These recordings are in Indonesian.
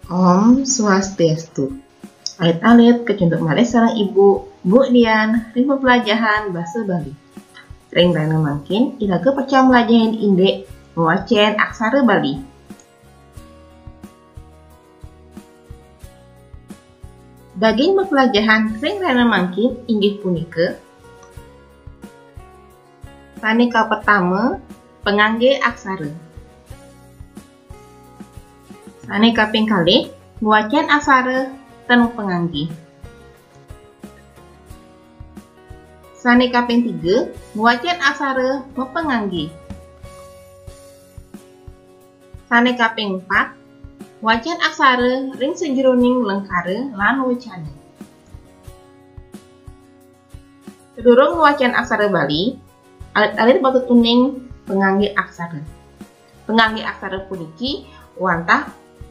Om Swastiastu. Alit-alit kecuntuk malih sareng Ibu, Bu Dian, ring pembelajaran Basa Bali. Ring dana mangkin ilaga percaya melajahin indek ngewacen aksara Bali. Daging pembelajaran ring dana mangkin inggih punika. Tanika pertama, pengangge aksara. Sane kaping kalih ngewacen aksara ten pengangge. Sane kaping 3 ngewacen aksara mepengangge. Sane kaping 4 ngewacen aksara ring sajroning lengkara lan wecana. Sedurung ngewacen aksara Bali, alit-alit patut tuning pengangge aksara. Pengangge aksara puniki wantah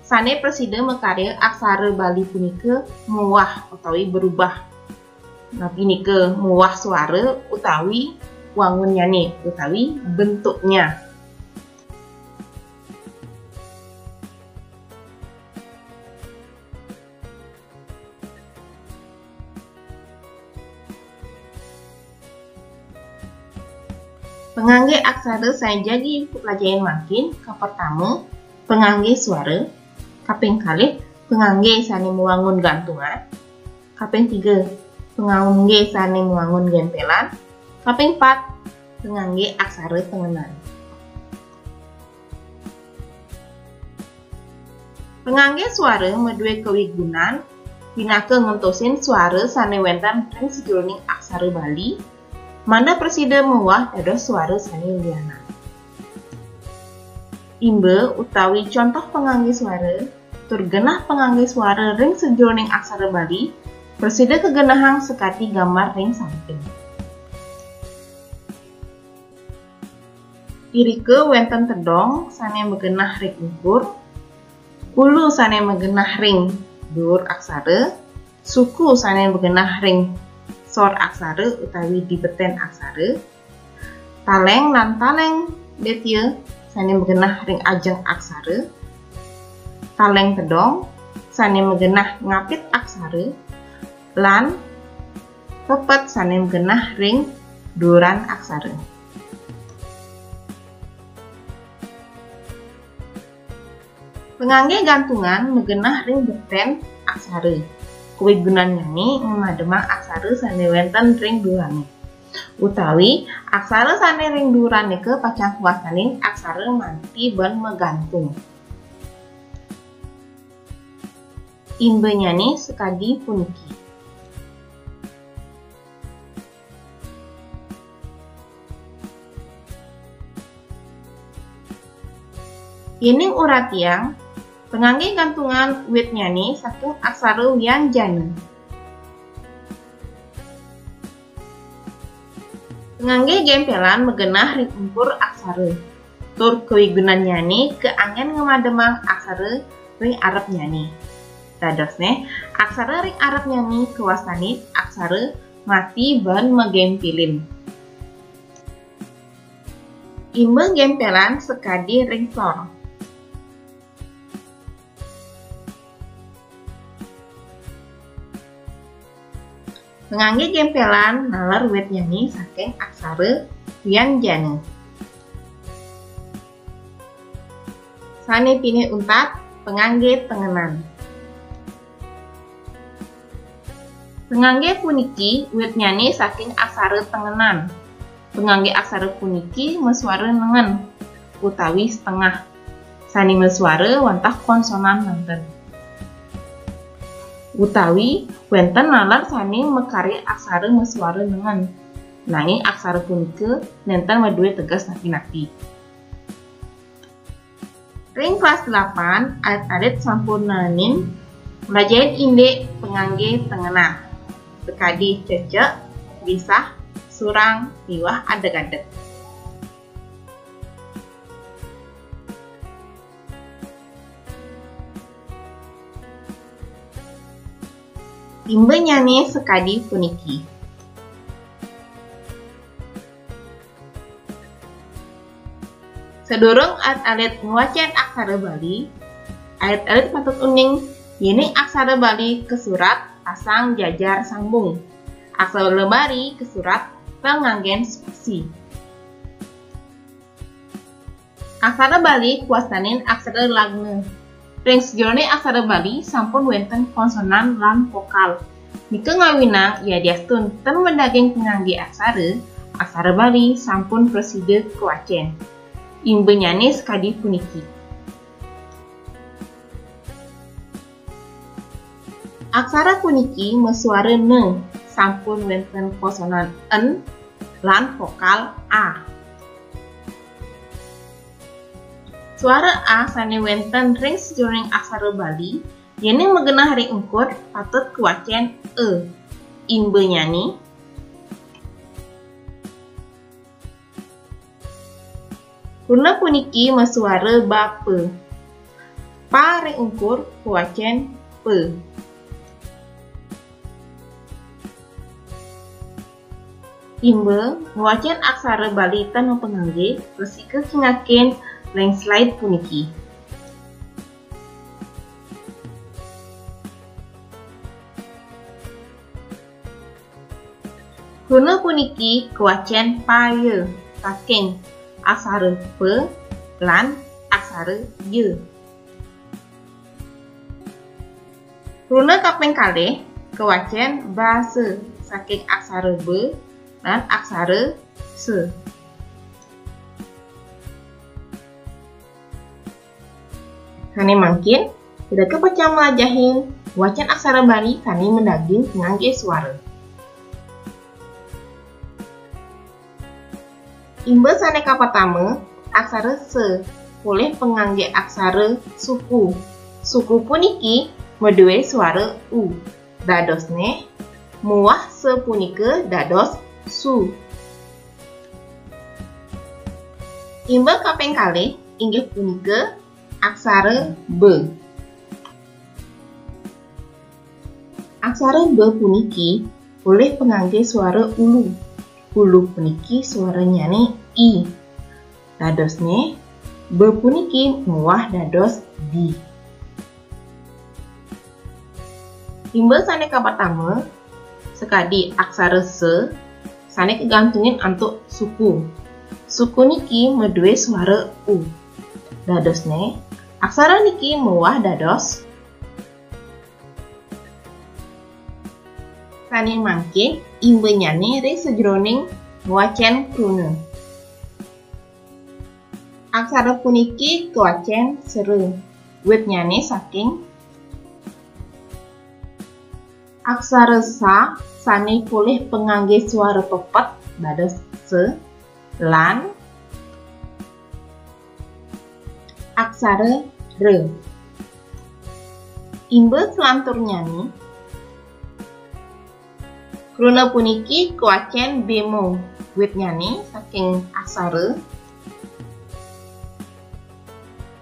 sane presiden mekarya aksara Bali punika muwah utawi berubah. Nah punika muwah suara utawi wangunnyane utawi bentuknya. Pengangge aksara saya jadi pelajaran makin ke pertama pengangge suara. Kaping kalih pengangge sane muwangun gantungan. Kaping 3 pengangge sane muwangun gempelan. Kaping 4 pengangge aksara tengenan. Pengangge suara medue kewigunan pinake ngentosin suara sane wenten ring sajroning aksara Bali. Manda presiden muwah dados suara sane liyana. Imbe utawi contoh pengangge suara turgenah pengangge suara ring sajroning aksara Bali presida kegenahang sekati gambar ring samping. Irike wenten tedong sane megenah ring ukur, ulu sane megenah ring dhuwur aksara, suku sane megenah ring sor aksara utawi dibeten aksara, taleng lan taleng betye sane megenah ring ajeng aksara, taleng tedong sane megenah ngapit aksara, lan pepet sane megenah ring dhuwuran aksara. Pengangge gantungan megenah ring beten aksara. Kewigunannya nih ngemademang aksara sane wenten ring dhuwurane. Utawi aksara sane ring dhuwurane ke pacang kuasaning aksara manti ban megantung. Imbenya nih sekadi puniki. Yening uratiang pengangge gantungan witnya nih saking aksara wianjana. Pengangge gempelan megenah ring umpur aksara. Tur kewigunannya nih keangen ngemademang aksara ring arep nyani. Dadosne aksara ring arep nyani kewasani aksara mati ban megempilin. Imbe gempelan sekadi ring sor. Pengangge gempelan nalar wit nyanyi saking aksara wianjana. Sane pine untat pengangge tengenan. Pengangge puniki wit nyanyi saking aksara tengenan. Pengangge aksara puniki mesuara nengen utawi setengah. Sane mesuara wantah konsonan nanten. Utawi wenten nalar sane mekarya aksara mesuara nengen. Nanging aksara punika nenten medue tegas napi-napi. Ring kelas 8 alit-alit sampurnanin melajahin indek pengangge tengenan. Sekadi cecek, bisah, surang, liwah, adeg-adeg. Imbenya nih sekadi puniki. Sedurung alit ngewacen aksara Bali, Alit-alit patut uning, ini aksara Bali ke surat pasang jajar sambung. Aksara Lebari ke surat penganggen spasi. Aksara Bali kuasanin aksara lagne. Ring sejroning aksara Bali sampun wenten konsonan lan vokal. Nika ngawina ya diastun ten mendaging pengangge aksara Bali sampun preside kuacen. Imbenyane sekadi puniki. Aksara puniki mesuara ne sampun wenten konsonan en lan vokal a. Suara a sane wenten ring sejroning aksara Bali yene megenah ring engkur patut kuacen e. Imbenyani Runa puniki mesuara bape. Pa ring engkur kuacen pe. Imbe nguacen aksara Bali tan pengangge resike kingaken landslide puniki. Runa puniki kuacen paye saking aksara pe lan aksara ye. Runa kaping kalih kuacen base saking aksara be dan aksara se. Kani mangkin, tidak kepecah melajahin wacan aksara Bali kani mendaging pengangge suara. Imbe sane kapatame aksara se boleh pengangge aksara suku. Suku puniki medue suara u. Dadosne muah se punike dados su. Imbe kaping kalih inggih punika aksara be. Aksara be puniki boleh pengangge suara ulu. Ulu puniki suaranya ni i. Dadosne be puniki muah dados di. Imbe sane kapatama sekadi aksara se sane kegantungin antuk suku. Suku niki medue suara u. Dadosne aksara niki muah dados sane mangke imbenyane ring sejroning wacen kruna. Aksara puniki kuacen sere. Witnyane saking aksara sa sane boleh pengangge suara pepet dados se lan aksara re. Imbe selantur nyani kruna puniki kuacen bemo. Witnyane saking aksara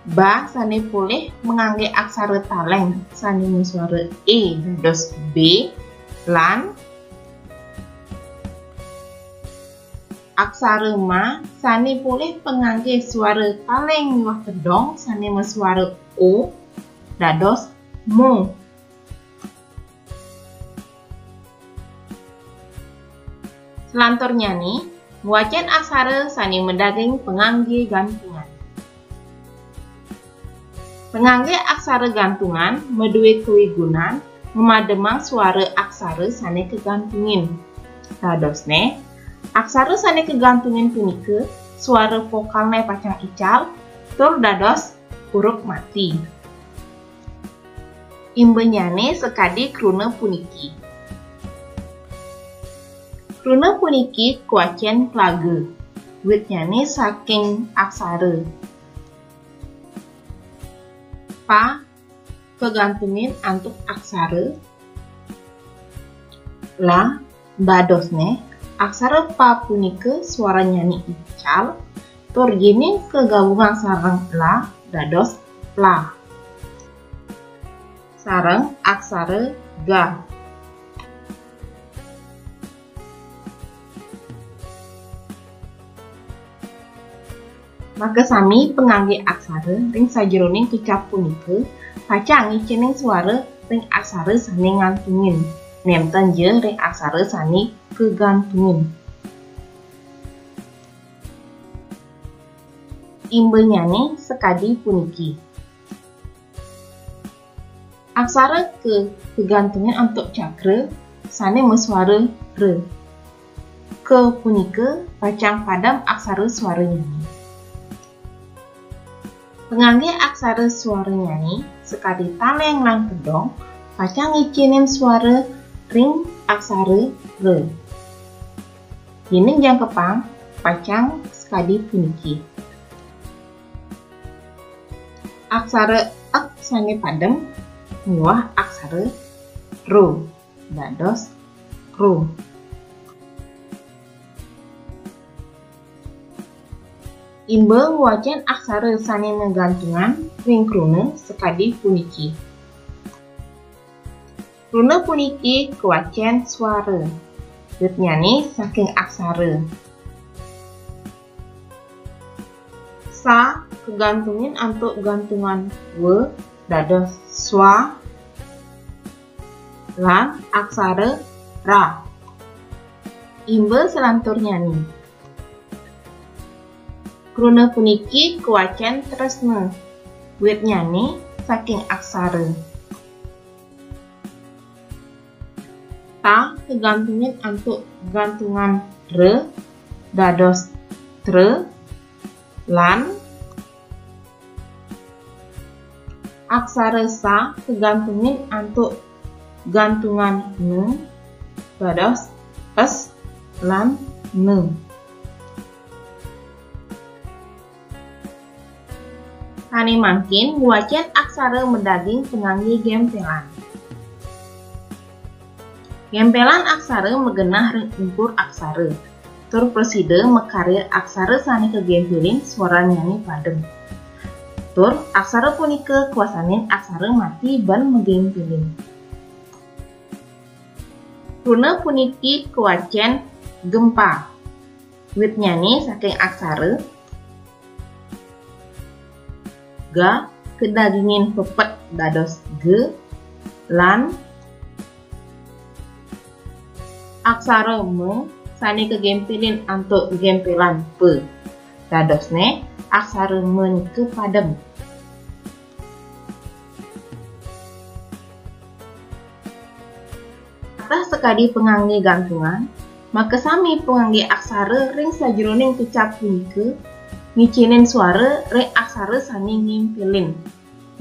ba sane boleh mengangge aksara taleng sane suara e dados b lan aksara ma sane boleh pengangge suara taleng miwah kedong sane suara o dados mo. Selantur nyani wacen aksara sane mendaging pengangge gantungan. Pengangge aksara gantungan medue kewigunan memademang suara aksara sane kegantungin. Dadosne aksara sane kegantungin punike suara vokalne pacang ical tur dados huruf mati. Imbenyane sekadi kruna puniki. Kruna puniki kuacen plage. Witnyane saking aksara pa kegantungin antuk aksara la. Dadosne aksara pa punike suara nyani ical tur gini kegabungan sareng la dados pla. Sareng aksara ga. Maka sami pengangge aksara ring sajroning kecap punika pacang ngicening suara ring aksara sane ngantungin. Nenten je ring aksara sane kegantungin. Imbenya sekadi puniki. Aksara kegantungan untuk cakra sane meswara re. Ke punika pacang padam aksara suara nyanyi. Pengangge aksara suara nyanyi sekali taleng lan kedong pacang ngicinin suara ring aksara re. Yining jang kepang pacang sekadi puniki. Aksara ek sane padem muah aksara ro dados ro. Imbeng wajan aksara sane ngegantungan ring kruna sekadi puniki. Kruna puniki kewacian suara. Nyanyi saking aksara. Sa kegantungin untuk gantungan we dados swa lan aksara ra. Imbe selantur nyanyi. Kruna puniki kewacian tresna. Wit nyanyi saking aksara. Ta kegantungin untuk gantungan re dados tre lan aksara sa kegantungin untuk gantungan ne dados es lan ne. Kani mangkin wajan aksara mendaging pengangge gempelan. Gempelan aksara megenah ring ukur aksara. Tur preside mekarya aksara sane kegempelin suara nyanyi padem. Tur aksara punika kuasanin aksara mati ban megempelin. Kruna puniki kewacian gempa. Wit nyanyi saking aksara ga kedagingin pepet dados ge lan aksara me sane kegempelin untuk gempelan pe dadosne aksara me ke padem. Atas sekadi pengangge gantungan maka sami pengangge aksara ring sajroning kecap punika ngicinin suara ring aksara sane ngimpilin.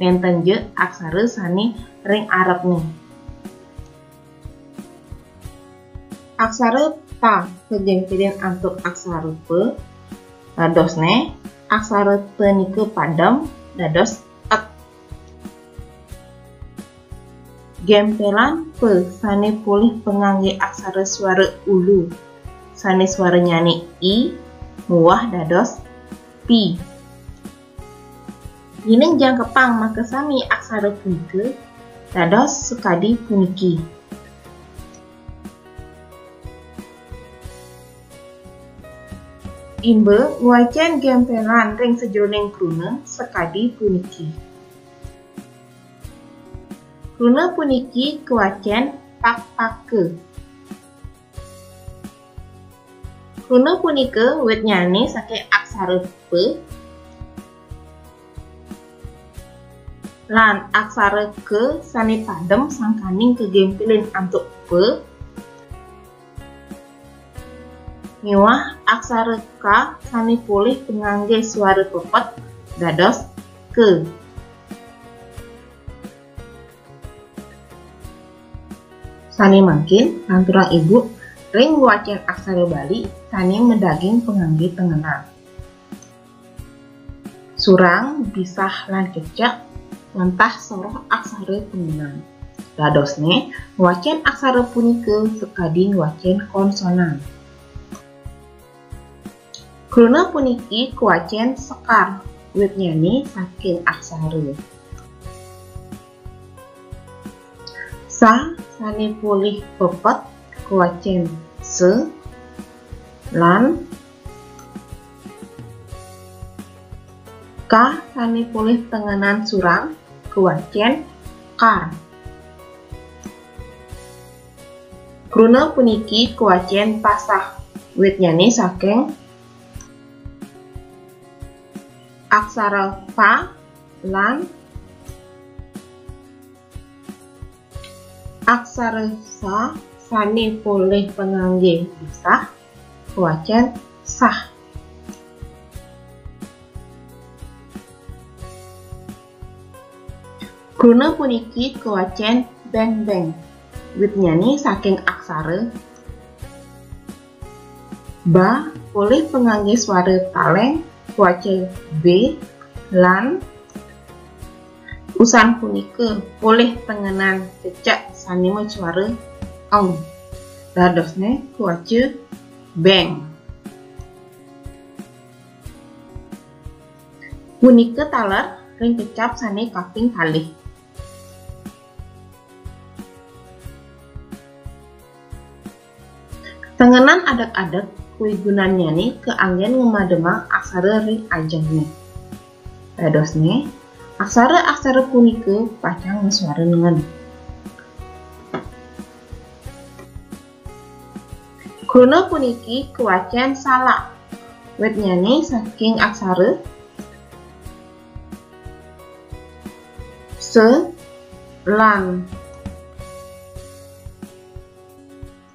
Nenten je aksara sane ring arepne. Aksara ta kegempilin untuk aksara pe dadosne aksara te nike padam dados ek. Gempelan pe sane pulih pengangge aksara suara ulu sane suara nyanyi i muah dados pi. Yining jang kepang maka sami aksara punika dados sekadi puniki. Imbe wajan gempelan ring sejroning kruna sekadi puniki. Kruna puniki kewacian pak-pake. Kruna punika wit nyanyi saking aksara pe lan aksara ke sane padem sangkaning kegempelin untuk pe miwah aksara ka sane pulih pengangge suara pepet dados ke. Sane mangkin lanturang ibu ring wacan aksara Bali sane mendaging pengangge tengenang. Surang bisah lan kecak lantah soroh aksara tengenang. Dadosne wacan aksara punika sekadi wacan konsonan. Kruna puniki kuwacian sekar wit nyanyi saking aksara. Sa sane pulih pepet kuwacian se lan Ka sani pulih tengenan surang kewacen kar. Kruna puniki kewacen pasah wit nyani saking aksara fa lan aksara sa sani pulih pengangge pisah kewacen sah. Kruna puniki kewacen beng-beng wit nyani saking aksara ba pulih pengangge suara taleng kewacen b lan usan punika pulih tengenan cecak sanima suara eng dadosne kewacen beng. Punika taler ring kecap sane kaping kalih. Tengenan adak-adak kui gunanya nih keanggen ngemademang aksara ring ajangnya. Dadosne aksara-aksara punika pacang suara nengen. Kruna puniki kewacen salak wit nyani saking aksara se lan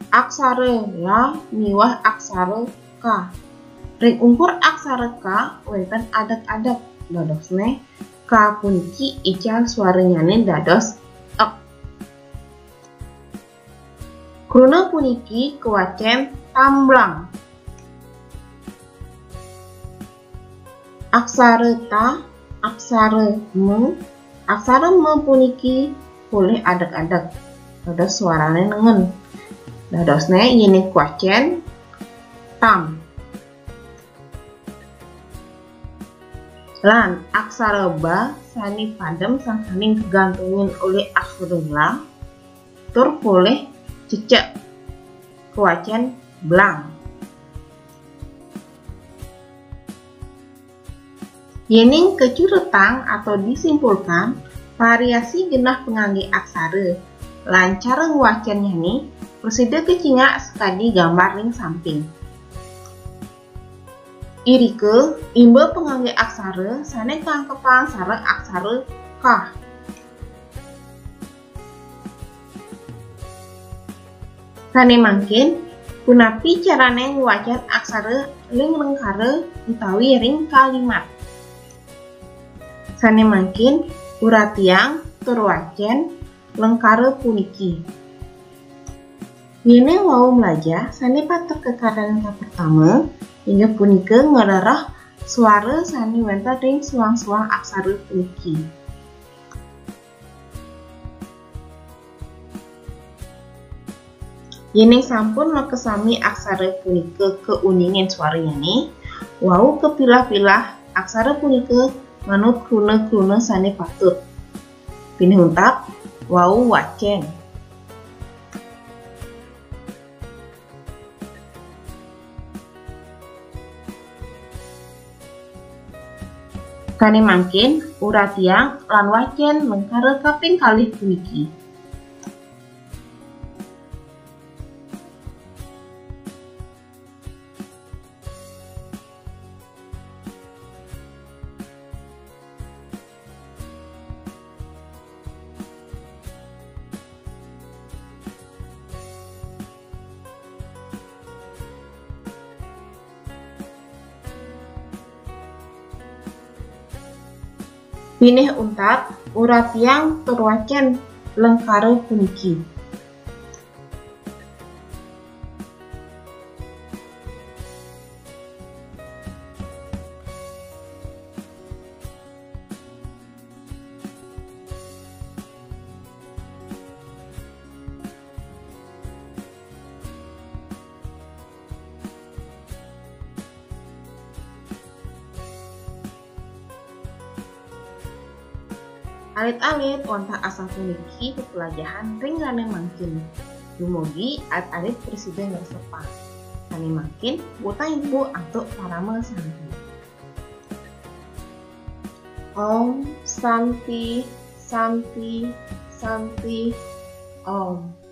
aksara la miwah aksara ka. Ring umpur aksara ka wonten adak-adak dadosne ka puniki ical suaranyane dados ek. Kruna puniki kewacen tamblang. Aksara ta, aksara me puniki pulih adak-adak dados suarane nengen. Dadosne yeni kewacen tam. Lan aksara ba sani padem sang saning kegantungin oleh aksara la tur pulih cecek kewacen blang. Yening kecuretang atau disimpulkan variasi genah pengangge aksara lan cara ngwacennya nih presida kecinga sekadi gambar ring samping. Irike imba pengangge aksara sane kangkepang sareng aksara kah. Sane mangkin punapi carane ngwacen aksara ring lengkara utawi ring kalimat. Sane mangkin uratiang tur wacen lengkara puniki. Yene wau melaja sane patok kekaran pertama hingga punika ngerarah suara sane wonten ring suang-suang aksara puniki. Yene sampun lekesami aksara punika keuningin suaranya nih, wau kepilah-pilah aksara punika manut kruna-kruna sane patut. Pinih untap wau wacen. Kane mangkin uratiang lan wacen lengkara kaping kalih puniki. Pinih untap uratiang tur wacen lengkara puniki. Alit-alit wonten asa puniki pepelajaran ring rane mangkin. Dumugi alit-alit presiden resepah. Rane mangkin buta ibu atau parama santri. Om Santi Santi Santi Om.